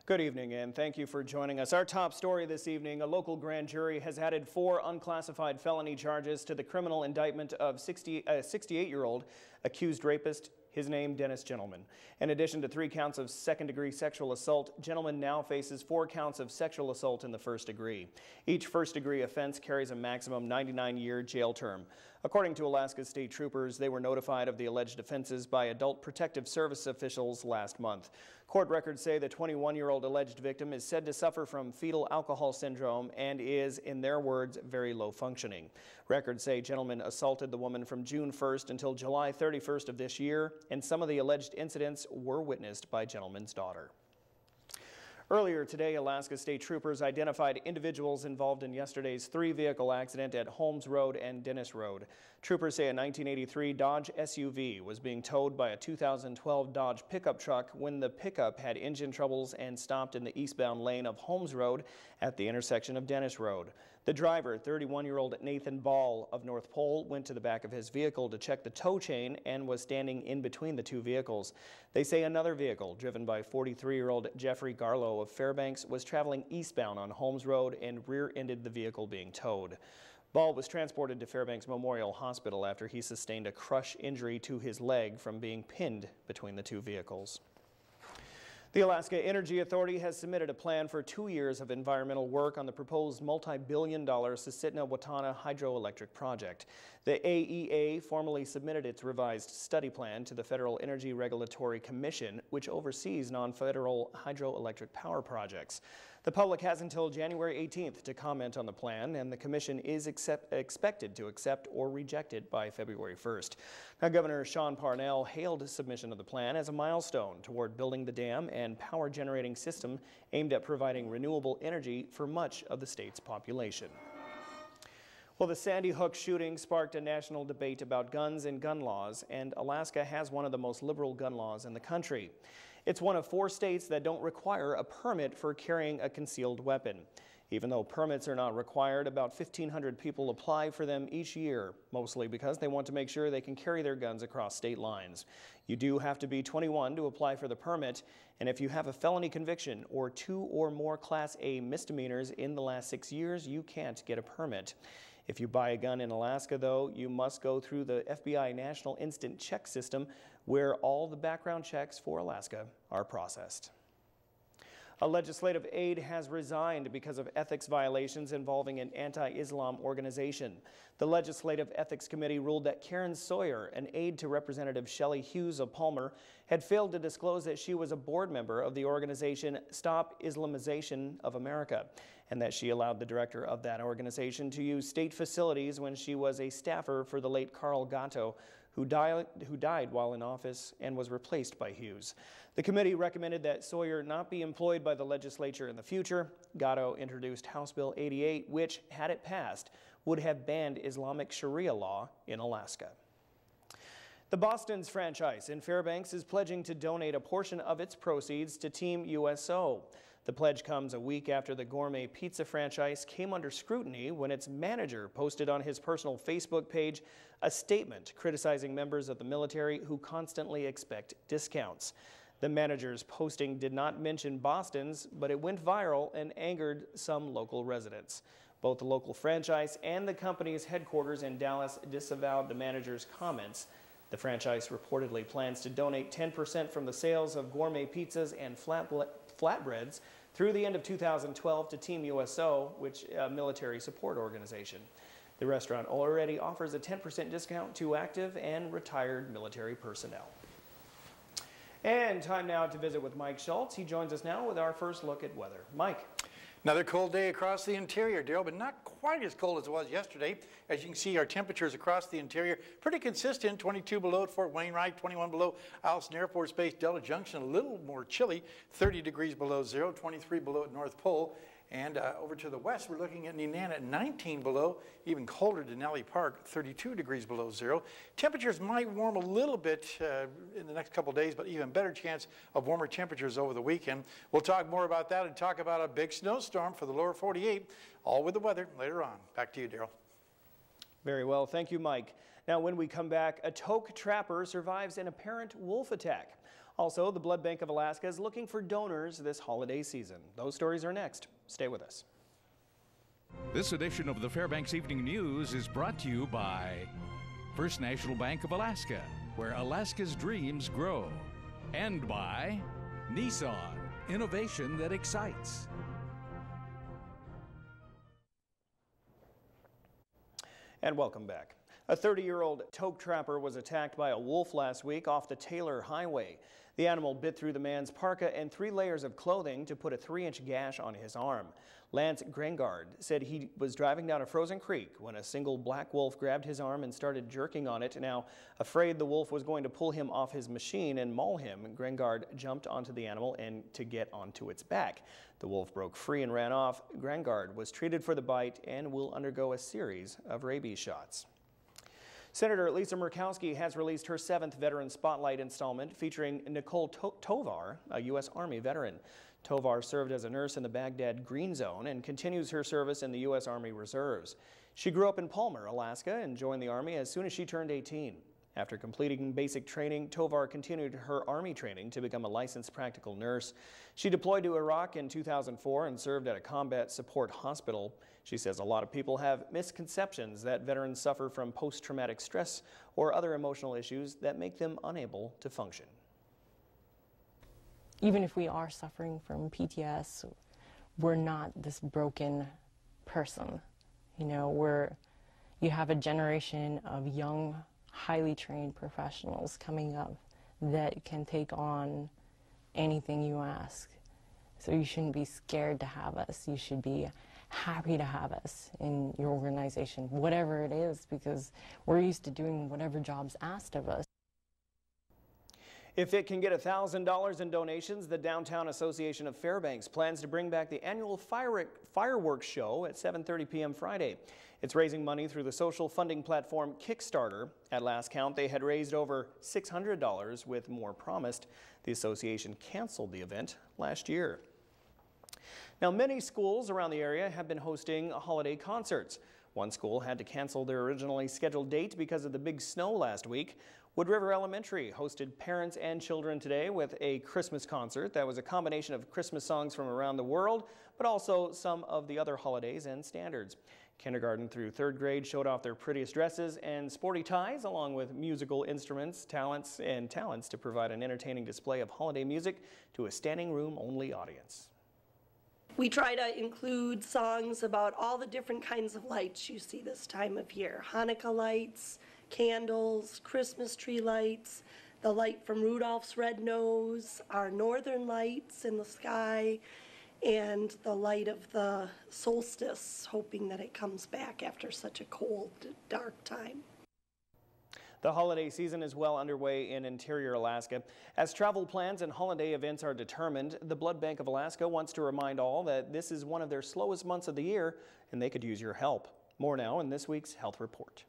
Good evening and thank you for joining us. Our top story this evening, a local grand jury has added 4 unclassified felony charges to the criminal indictment of 68-year-old accused rapist, his name Dennis Gentleman. In addition to 3 counts of second-degree sexual assault, Gentleman now faces 4 counts of sexual assault in the first degree. Each first-degree offense carries a maximum 99-year jail term. According to Alaska State Troopers, they were notified of the alleged offenses by Adult Protective Service officials last month. Court records say the 21-year-old alleged victim is said to suffer from fetal alcohol syndrome and is, in their words, very low functioning. Records say Gentleman assaulted the woman from June 1st until July 31st of this year, and some of the alleged incidents were witnessed by Gentleman's daughter. Earlier today, Alaska State Troopers identified individuals involved in yesterday's 3-vehicle accident at Holmes Road and Dennis Road. Troopers say a 1983 Dodge SUV was being towed by a 2012 Dodge pickup truck when the pickup had engine troubles and stopped in the eastbound lane of Holmes Road at the intersection of Dennis Road. The driver, 31-year-old Nathan Ball of North Pole, went to the back of his vehicle to check the tow chain and was standing in between the 2 vehicles. They say another vehicle, driven by 43-year-old Jeffrey Garlow of Fairbanks, was traveling eastbound on Holmes Road and rear-ended the vehicle being towed. Ball was transported to Fairbanks Memorial Hospital after he sustained a crush injury to his leg from being pinned between the 2 vehicles. The Alaska Energy Authority has submitted a plan for 2 years of environmental work on the proposed multi-billion-dollar Susitna-Watana hydroelectric project. The AEA formally submitted its revised study plan to the Federal Energy Regulatory Commission, which oversees non-federal hydroelectric power projects. The public has until January 18th to comment on the plan, and the Commission is expected to accept or reject it by February 1st. Now, Governor Sean Parnell hailed submission of the plan as a milestone toward building the dam and power generating system aimed at providing renewable energy for much of the state's population. Well, the Sandy Hook shooting sparked a national debate about guns and gun laws, and Alaska has one of the most liberal gun laws in the country. It's one of 4 states that don't require a permit for carrying a concealed weapon. Even though permits are not required, about 1,500 people apply for them each year, mostly because they want to make sure they can carry their guns across state lines. You do have to be 21 to apply for the permit, and if you have a felony conviction or 2 or more Class A misdemeanors in the last 6 years, you can't get a permit. If you buy a gun in Alaska, though, you must go through the FBI National Instant Check System, where all the background checks for Alaska are processed. A legislative aide has resigned because of ethics violations involving an anti-Islam organization. The Legislative Ethics Committee ruled that Karen Sawyer, an aide to Representative Shelley Hughes of Palmer, had failed to disclose that she was a board member of the organization Stop Islamization of America, and that she allowed the director of that organization to use state facilities when she was a staffer for the late Carl Gatto, who died while in office and was replaced by Hughes. The committee recommended that Sawyer not be employed by the legislature in the future. Gatto introduced House Bill 88, which, had it passed, would have banned Islamic Sharia law in Alaska. The Boston's franchise in Fairbanks is pledging to donate a portion of its proceeds to Team USO. The pledge comes a week after the gourmet pizza franchise came under scrutiny when its manager posted on his personal Facebook page a statement criticizing members of the military who constantly expect discounts. The manager's posting did not mention Boston's, but it went viral and angered some local residents. Both the local franchise and the company's headquarters in Dallas disavowed the manager's comments. The franchise reportedly plans to donate 10% from the sales of gourmet pizzas and flatbreads through the end of 2012 to Team USO, which is a military support organization. The restaurant already offers a 10% discount to active and retired military personnel. And time now to visit with Mike Schultz. He joins us now with our first look at weather. Mike. Another cold day across the interior, Daryl, but not quite as cold as it was yesterday. As you can see, our temperatures across the interior pretty consistent. 22 below at Fort Wainwright, 21 below Allison Air Force Base, Delta Junction, a little more chilly, 30 degrees below zero, 23 below at North Pole. And over to the west, we're looking at Nenana at 19 below, even colder to Denali Park, 32 degrees below zero. Temperatures might warm a little bit in the next couple days, but even better chance of warmer temperatures over the weekend. We'll talk more about that and talk about a big snowstorm for the lower 48, all with the weather later on. Back to you, Daryl. Very well. Thank you, Mike. Now, when we come back, a Tok trapper survives an apparent wolf attack. Also, the Blood Bank of Alaska is looking for donors this holiday season. Those stories are next. Stay with us. This edition of the Fairbanks Evening News is brought to you by First National Bank of Alaska, where Alaska's dreams grow. And by Nissan, innovation that excites. And welcome back. A 30-year-old Tok trapper was attacked by a wolf last week off the Taylor Highway. The animal bit through the man's parka and 3 layers of clothing to put a 3-inch gash on his arm. Lance Grengard said he was driving down a frozen creek when a single black wolf grabbed his arm and started jerking on it. Now, afraid the wolf was going to pull him off his machine and maul him, Grengard jumped onto the animal and to get onto its back. The wolf broke free and ran off. Grengard was treated for the bite and will undergo a series of rabies shots. Senator Lisa Murkowski has released her 7th Veteran Spotlight installment featuring Nicole Tovar, a U.S. Army veteran. Tovar served as a nurse in the Baghdad Green Zone and continues her service in the U.S. Army Reserves. She grew up in Palmer, Alaska, and joined the Army as soon as she turned 18. After completing basic training, Tovar continued her Army training to become a licensed practical nurse. She deployed to Iraq in 2004 and served at a combat support hospital. She says a lot of people have misconceptions that veterans suffer from post-traumatic stress or other emotional issues that make them unable to function. Even if we are suffering from PTS, we're not this broken person. You know, you have a generation of young, highly trained professionals coming up that can take on anything you ask. So you shouldn't be scared to have us. You should be happy to have us in your organization, whatever it is, because we're used to doing whatever job's asked of us. If it can get $1,000 in donations, the Downtown Association of Fairbanks plans to bring back the annual fireworks show at 7:30 p.m. Friday. It's raising money through the social funding platform Kickstarter. At last count, they had raised over $600 with more promised. The association canceled the event last year. Now, many schools around the area have been hosting holiday concerts. One school had to cancel their originally scheduled date because of the big snow last week. Wood River Elementary hosted parents and children today with a Christmas concert that was a combination of Christmas songs from around the world, but also some of the other holidays and standards. Kindergarten through 3rd grade showed off their prettiest dresses and sporty ties, along with musical instruments, talents to provide an entertaining display of holiday music to a standing room only audience. We try to include songs about all the different kinds of lights you see this time of year. Hanukkah lights, candles, Christmas tree lights, the light from Rudolph's red nose, our northern lights in the sky, and the light of the solstice, hoping that it comes back after such a cold, dark time. The holiday season is well underway in interior Alaska. As travel plans and holiday events are determined, the Blood Bank of Alaska wants to remind all that this is one of their slowest months of the year and they could use your help. More now in this week's Health Report.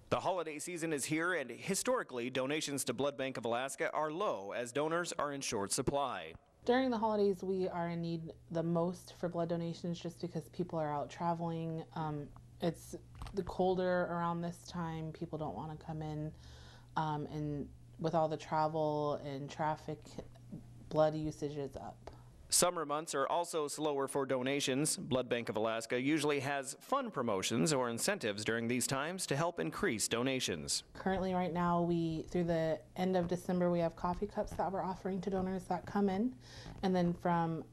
The holiday season is here, and historically, donations to Blood Bank of Alaska are low as donors are in short supply. During the holidays, we are in need the most for blood donations just because people are out traveling. It's the colder around this time. People don't want to come in, and with all the travel and traffic, blood usage is up. Summer months are also slower for donations. Blood Bank of Alaska usually has fun promotions or incentives during these times to help increase donations. Currently, right now, through the end of December, we have coffee cups that we're offering to donors that come in. And then from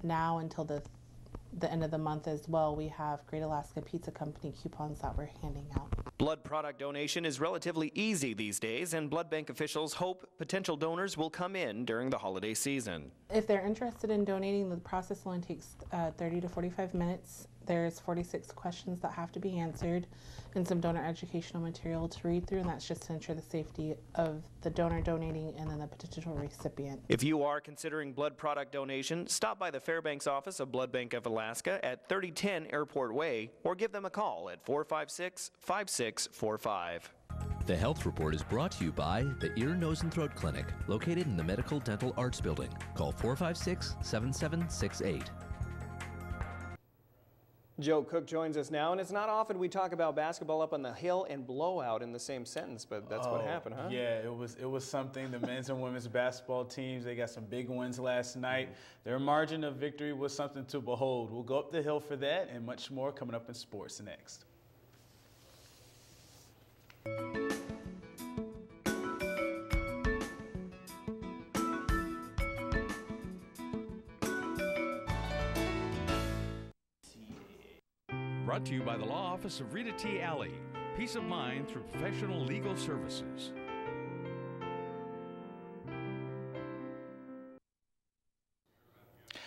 now until the end of the month as well, we have Great Alaska Pizza Company coupons that we're handing out. Blood product donation is relatively easy these days, and blood bank officials hope potential donors will come in during the holiday season. If they're interested in donating, the process only takes 30 to 45 minutes. There's 46 questions that have to be answered and some donor educational material to read through, and that's just to ensure the safety of the donor donating and then the potential recipient. If you are considering blood product donation, stop by the Fairbanks office of Blood Bank of Alaska at 3010 Airport Way or give them a call at 456-5645. The Health Report is brought to you by the Ear, Nose, and Throat Clinic, located in the Medical Dental Arts Building. Call 456-7768. Joe Cook joins us now, and it's not often we talk about basketball up on the hill and blowout in the same sentence, but that's what happened, huh? Yeah, it was something. The men's and women's basketball teams, they got some big wins last night. Their margin of victory was something to behold. We'll go up the hill for that and much more coming up in sports next. Brought to you by the Law Office of Rita T. Alley. Peace of mind through professional legal services.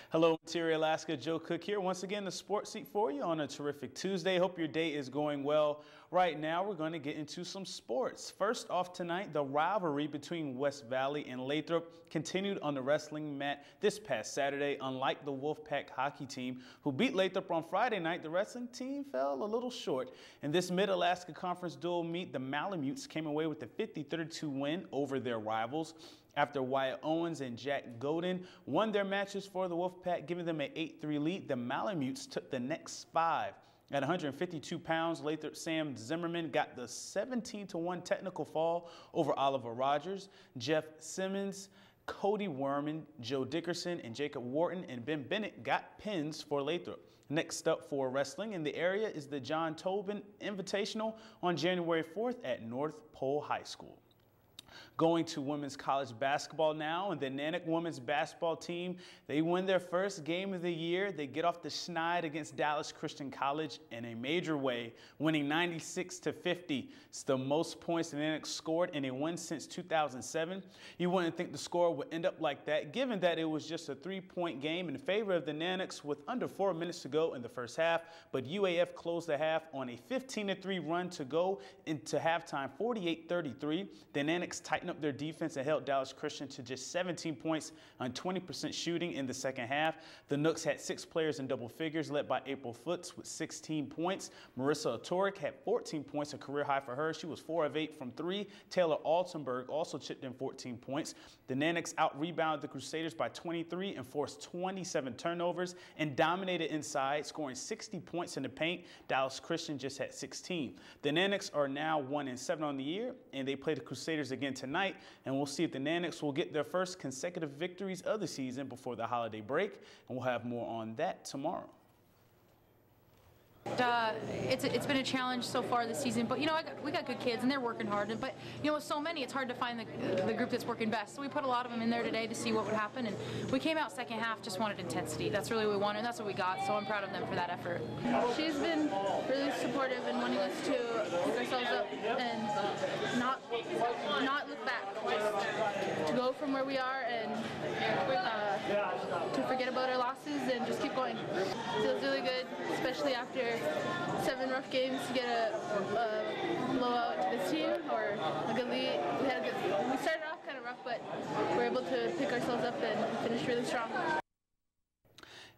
Hello, Interior Alaska. Joe Cook here. Once again, the sports seat for you on a terrific Tuesday. Hope your day is going well. Right now, we're going to get into some sports. First off tonight, the rivalry between West Valley and Lathrop continued on the wrestling mat this past Saturday. Unlike the Wolfpack hockey team, who beat Lathrop on Friday night, the wrestling team fell a little short. In this Mid-Alaska Conference dual meet, the Malamutes came away with a 50-32 win over their rivals, after Wyatt Owens and Jack Godin won their matches for the Wolfpack, giving them an 8-3 lead. The Malamutes took the next 5. At 152 pounds, Lathrop Sam Zimmerman got the 17-1 technical fall over Oliver Rogers. Jeff Simmons, Cody Werman, Joe Dickerson, and Jacob Wharton and Ben Bennett got pins for Lathrop. Next up for wrestling in the area is the John Tobin Invitational on January 4th at North Pole High School. Going to women's college basketball now, and the Nanack women's basketball team, they win their first game of the year. They get off the schneid against Dallas Christian College in a major way, winning 96-50. It's the most points the Nanack scored in a win since 2007. You wouldn't think the score would end up like that, given that it was just a 3-point game in favor of the Nanacks with under 4 minutes to go in the first half, but UAF closed the half on a 15-3 run to go into halftime, 48-33. The Nanacks tightened up their defense and held Dallas Christian to just 17 points on 20% shooting in the second half. The Nooks had 6 players in double figures, led by April Foots with 16 points. Marissa Otoric had 14 points, a career high for her. She was 4 of 8 from 3. Taylor Altenberg also chipped in 14 points. The Nanacks out-rebounded the Crusaders by 23 and forced 27 turnovers and dominated inside, scoring 60 points in the paint. Dallas Christian just had 16. The Nanacks are now 1-7 on the year, and they play the Crusaders again tonight, and we'll see if the Nanacks will get their first consecutive victories of the season before the holiday break, and we'll have more on that tomorrow. It's been a challenge so far this season, but you know we got good kids and they're working hard. But you know with so many, it's hard to find the group that's working best. So we put a lot of them in there today to see what would happen, and we came out second half just wanted intensity. That's really what we wanted, and that's what we got. So I'm proud of them for that effort. She's been really supportive in wanting us to pick ourselves up and not look back, just to go from where we are and to forget about our losses and just keep going. Feels really good, especially after 7 rough games, to get a blowout to this team or a good lead. We started off kind of rough, but we're able to pick ourselves up and finish really strong.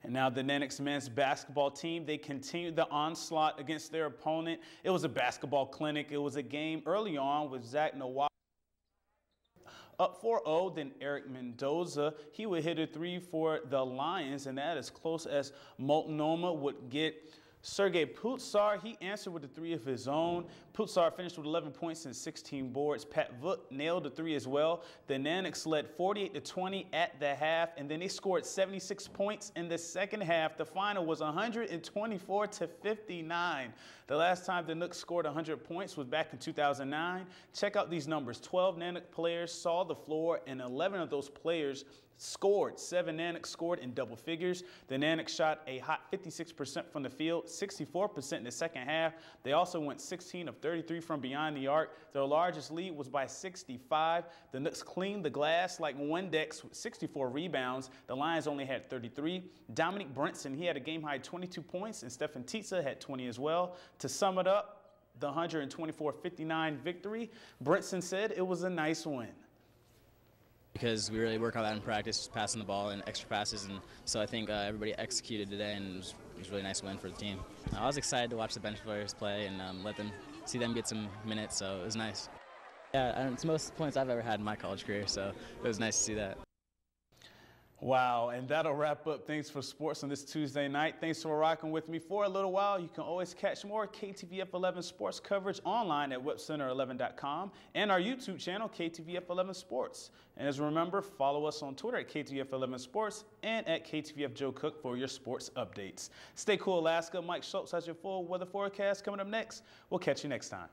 And now the Nanack's men's basketball team, they continued the onslaught against their opponent. It was a basketball clinic. It was a game early on with Zach Nawab up 4-0, then Eric Mendoza, he would hit a 3 for the Lions, and that as close as Multnomah would get. Sergei Putsar, he answered with a 3 of his own. Putsar finished with 11 points and 16 boards. Pat Voot nailed a 3 as well. The Nanacks led 48-20 at the half, and then they scored 76 points in the second half. The final was 124-59. The last time the Nooks scored 100 points was back in 2009. Check out these numbers. 12 Nanack players saw the floor, and 11 of those players scored. 7 Nanacks scored in double figures. The Nanacks shot a hot 56% from the field, 64% in the second half. They also went 16 of 33 from beyond the arc. Their largest lead was by 65. The Nooks cleaned the glass like Windex with 64 rebounds. The Lions only had 33. Dominic Brinson, he had a game-high 22 points, and Stephen Tietze had 20 as well. To sum it up, the 124-59 victory, Brinson said it was a nice win. Because we really work on that in practice, just passing the ball and extra passes, and so I think everybody executed today, and it was a really nice win for the team. I was excited to watch the bench players play and see them get some minutes, so it was nice. Yeah, it's the most points I've ever had in my college career, so it was nice to see that. Wow, and that'll wrap up Things for Sports on this Tuesday night. Thanks for rocking with me for a little while. You can always catch more KTVF 11 sports coverage online at webcenter11.com and our YouTube channel, KTVF 11 Sports. And as a remember, follow us on Twitter at KTVF 11 Sports and at KTVF Joe Cook for your sports updates. Stay cool, Alaska. Mike Schultz has your full weather forecast coming up next. We'll catch you next time.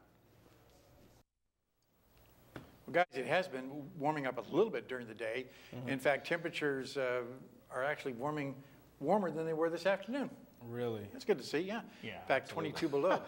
Well, guys, it has been warming up a little bit during the day. In fact, temperatures are actually warmer than they were this afternoon. Really? That's good to see, yeah. Yeah. In fact, 22 below.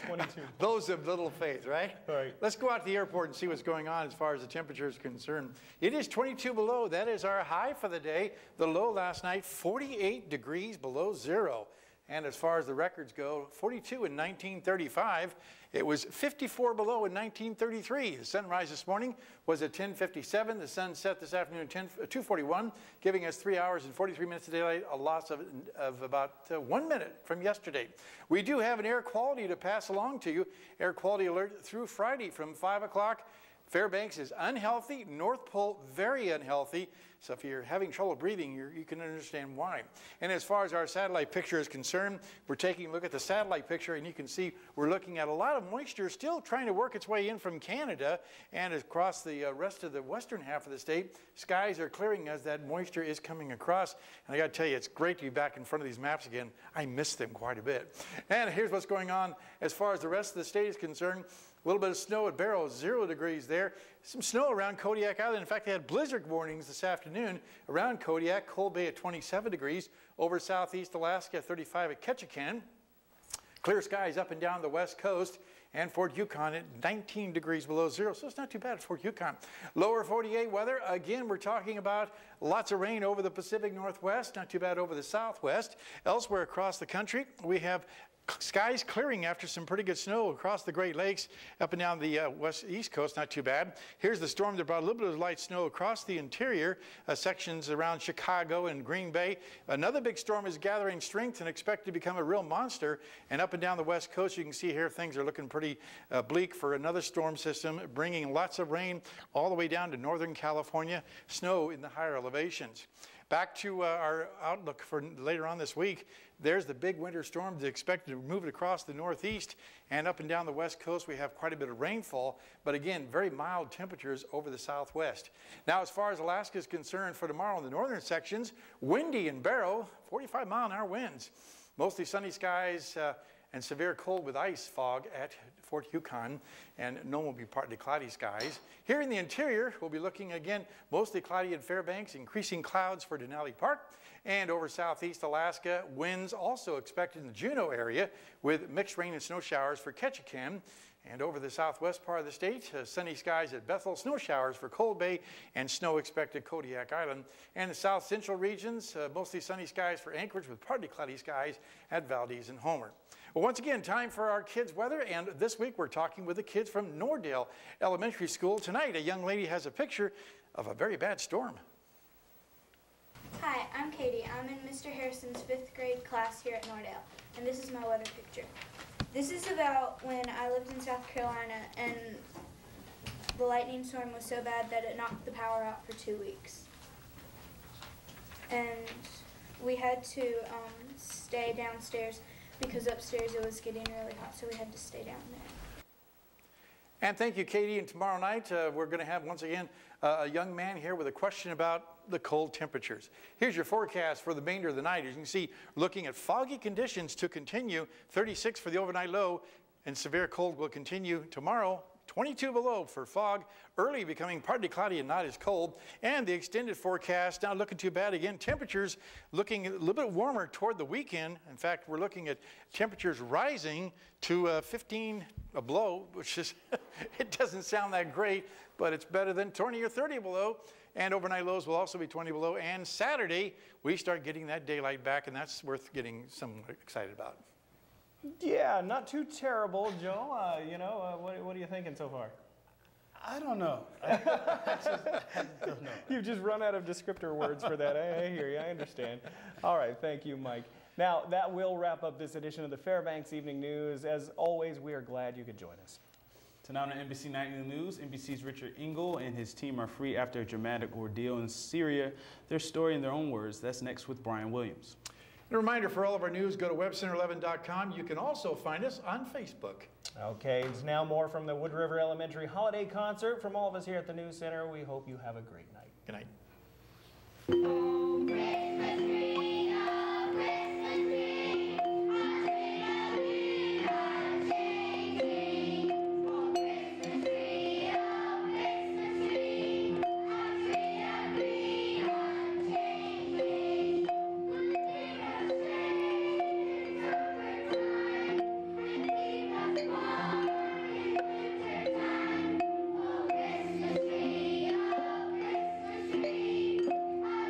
22. Those of little faith, right? Right. Let's go out to the airport and see what's going on as far as the temperature is concerned. It is 22 below. That is our high for the day. The low last night, 48 degrees below zero. And as far as the records go, 42 in 1935. It was 54 below in 1933. The sunrise this morning was at 10:57. The sun set this afternoon at 2:41, giving us 3 hours and 43 minutes of daylight, a loss of about 1 minute from yesterday. We do have an air quality to pass along to you. Air quality alert through Friday from 5 o'clock. Fairbanks is unhealthy. North Pole, very unhealthy. So if you're having trouble breathing, you can understand why. And as far as our satellite picture is concerned, we're taking a look at the satellite picture, and you can see we're looking at a lot of moisture still trying to work its way in from Canada and across the rest of the western half of the state. Skies are clearing as that moisture is coming across. And I got to tell you, it's great to be back in front of these maps again. I miss them quite a bit. And here's what's going on as far as the rest of the state is concerned. A little bit of snow at Barrow, 0 degrees there. Some snow around Kodiak Island. In fact, they had blizzard warnings this afternoon around Kodiak. Cold Bay at 27 degrees. Over southeast Alaska, 35 at Ketchikan. Clear skies up and down the west coast. And Fort Yukon at 19 degrees below zero. So it's not too bad at Fort Yukon. Lower 48 weather. Again, we're talking about lots of rain over the Pacific Northwest. Not too bad over the Southwest. Elsewhere across the country, we have skies clearing after some pretty good snow across the Great Lakes, up and down the east coast, not too bad. Here's the storm that brought a little bit of light snow across the interior, sections around Chicago and Green Bay. Another big storm is gathering strength and expected to become a real monster. And up and down the west coast, you can see here things are looking pretty bleak for another storm system, bringing lots of rain all the way down to Northern California, snow in the higher elevations. Back to our outlook for later on this week. There's the big winter storm that's expected to move it across the northeast, and up and down the west coast we have quite a bit of rainfall, but again, very mild temperatures over the southwest. Now, as far as Alaska is concerned for tomorrow in the northern sections, windy in Barrow, 45-mile-an-hour winds. Mostly sunny skies and severe cold with ice fog at Fort Yukon, and normal will be partly cloudy skies. Here in the interior, we'll be looking again mostly cloudy in Fairbanks, increasing clouds for Denali Park, and over southeast Alaska, winds also expected in the Juneau area with mixed rain and snow showers for Ketchikan. And over the southwest part of the state, sunny skies at Bethel, snow showers for Cold Bay, and snow expected Kodiak Island. And the south central regions, mostly sunny skies for Anchorage with partly cloudy skies at Valdez and Homer. Well, once again, time for our kids' weather, and this week we're talking with the kids from Nordale Elementary School. Tonight, a young lady has a picture of a very bad storm. Hi, I'm Katie. I'm in Mr. Harrison's 5th grade class here at Nordale, and this is my weather picture. This is about when I lived in South Carolina and the lightning storm was so bad that it knocked the power out for 2 weeks. And we had to stay downstairs because upstairs it was getting really hot, so we had to stay down there. And thank you, Katie. And tomorrow night, we're going to have, once again, a young man here with a question about the cold temperatures. Here's your forecast for the remainder of the night. As you can see, looking at foggy conditions to continue, 36 for the overnight low, and severe cold will continue tomorrow. 22 below for fog, early becoming partly cloudy and not as cold. And the extended forecast, not looking too bad again. Temperatures looking a little bit warmer toward the weekend. In fact, we're looking at temperatures rising to 15 below, which is, it doesn't sound that great, but it's better than 20 or 30 below. And overnight lows will also be 20 below. And Saturday, we start getting that daylight back, and that's worth getting somewhat excited about. Yeah, not too terrible, Joe. What are you thinking so far? I don't know. You've just run out of descriptor words for that. I hear you. I understand. All right. Thank you, Mike. Now, that will wrap up this edition of the Fairbanks Evening News. As always, we are glad you could join us. Tonight on NBC Nightly News, NBC's Richard Engel and his team are free after a dramatic ordeal in Syria. Their story in their own words. That's next with Brian Williams. A reminder for all of our news, go to webcenter11.com. You can also find us on Facebook. Okay, it's now more from the Wood River Elementary Holiday Concert. From all of us here at the News Center, we hope you have a great night. Good night.